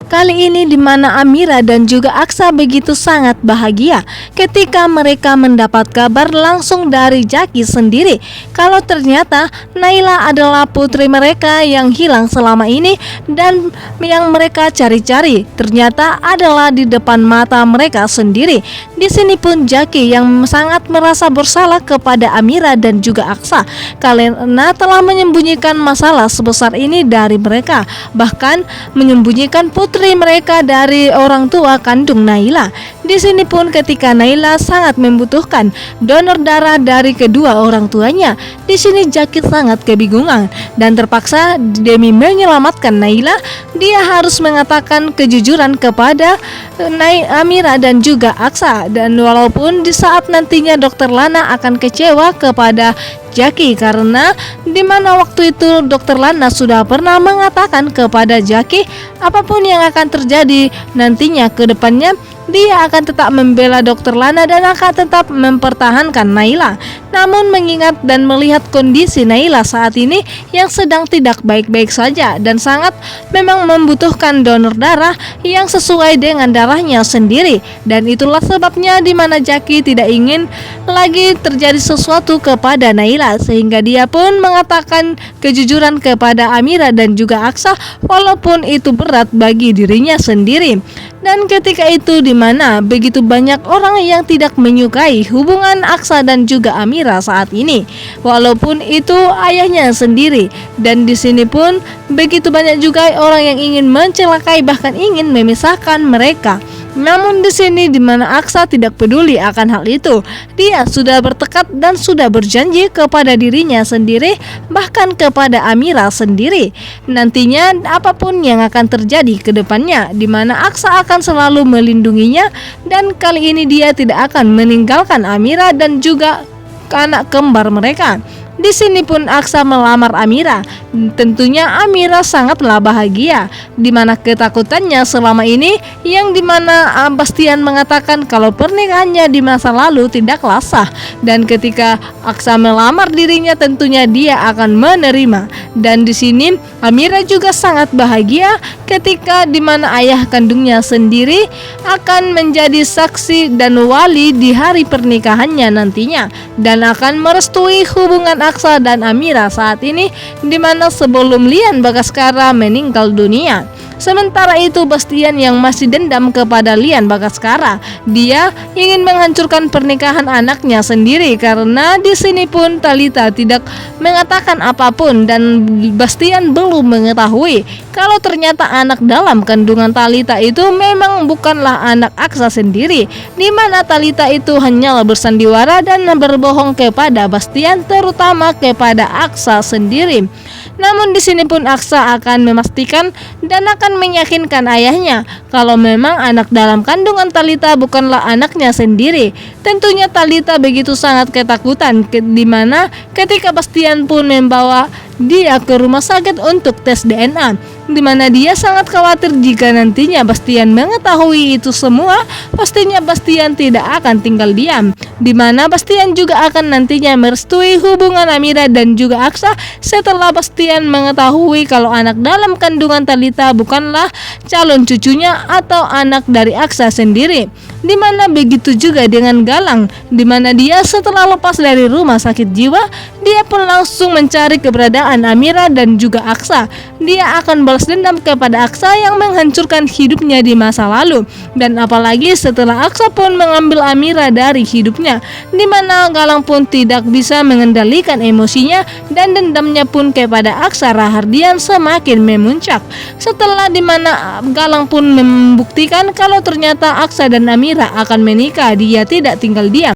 Kali ini di mana Amira dan juga Aksa begitu sangat bahagia ketika mereka mendapat kabar langsung dari Jaki sendiri kalau ternyata Naila adalah putri mereka yang hilang selama ini dan yang mereka cari-cari ternyata adalah di depan mata mereka sendiri. Di sini pun Jaki yang sangat merasa bersalah kepada Amira dan juga Aksa karena telah menyembunyikan masalah sebesar ini dari mereka, bahkan menyembunyikan putri mereka dari orang tua kandung Naila. Di sini pun ketika Naila sangat membutuhkan donor darah dari kedua orang tuanya, di sini Jaki sangat kebingungan dan terpaksa demi menyelamatkan Naila, dia harus mengatakan kejujuran kepada Amira dan juga Aksa. Dan walaupun di saat nantinya Dokter Lana akan kecewa kepada Jaki karena dimana waktu itu Dokter Lana sudah pernah mengatakan kepada Jaki apapun yang akan terjadi nantinya ke depannya dia akan tetap membela Dokter Lana dan akan tetap mempertahankan Naila. Namun mengingat dan melihat kondisi Naila saat ini yang sedang tidak baik-baik saja dan sangat memang membutuhkan donor darah yang sesuai dengan darahnya sendiri, dan itulah sebabnya di mana Jaki tidak ingin lagi terjadi sesuatu kepada Naila sehingga dia pun mengatakan kejujuran kepada Amira dan juga Aksa walaupun itu berat bagi dirinya sendiri. Dan ketika itu di mana begitu banyak orang yang tidak menyukai hubungan Aksa dan juga Amira saat ini, walaupun itu ayahnya sendiri. Dan di sini pun begitu banyak juga orang yang ingin mencelakai bahkan ingin memisahkan mereka. Namun di sini di mana Aksa tidak peduli akan hal itu. Dia sudah bertekad dan sudah berjanji kepada dirinya sendiri bahkan kepada Amira sendiri. Nantinya apapun yang akan terjadi ke depannya di mana Aksa akan selalu melindunginya dan kali ini dia tidak akan meninggalkan Amira dan juga anak kembar mereka. Di sini pun Aksa melamar Amira. Tentunya Amira sangatlah bahagia, di mana ketakutannya selama ini yang dimana Bastian mengatakan kalau pernikahannya di masa lalu tidaklah sah, dan ketika Aksa melamar dirinya tentunya dia akan menerima. Dan di sini Amira juga sangat bahagia ketika di mana ayah kandungnya sendiri akan menjadi saksi dan wali di hari pernikahannya nantinya dan akan merestui hubungan Aksa dan Amira saat ini di mana sebelum Lian Bagaskara meninggal dunia. Sementara itu Bastian yang masih dendam kepada Lian Bagaskara, dia ingin menghancurkan pernikahan anaknya sendiri karena di sini pun Talita tidak mengatakan apapun dan Bastian belum mengetahui kalau ternyata anak dalam kandungan Talita itu memang bukanlah anak Aksa sendiri, di mana Talita itu hanyalah bersandiwara dan berbohong kepada Bastian terutama kepada Aksa sendiri. Namun di sini pun Aksa akan memastikan dan akan meyakinkan ayahnya kalau memang anak dalam kandungan Talita bukanlah anaknya sendiri. Tentunya Talita begitu sangat ketakutan di mana ketika Bastian pun membawa dia ke rumah sakit untuk tes DNA, di mana dia sangat khawatir jika nantinya Bastian mengetahui itu semua, pastinya Bastian tidak akan tinggal diam, di mana Bastian juga akan nantinya merestui hubungan Amira dan juga Aksa setelah Bastian mengetahui kalau anak dalam kandungan Talita bukanlah calon cucunya atau anak dari Aksa sendiri. Di mana begitu juga dengan Galang, di mana dia setelah lepas dari rumah sakit jiwa, dia pun langsung mencari keberadaan Amira dan juga Aksa. Dia akan balas dendam kepada Aksa yang menghancurkan hidupnya di masa lalu, dan apalagi setelah Aksa pun mengambil Amira dari hidupnya, di mana Galang pun tidak bisa mengendalikan emosinya dan dendamnya pun kepada Aksa Rahardian semakin memuncak. Setelah di mana Galang pun membuktikan kalau ternyata Aksa dan Amira akan menikah, dia tidak tinggal diam.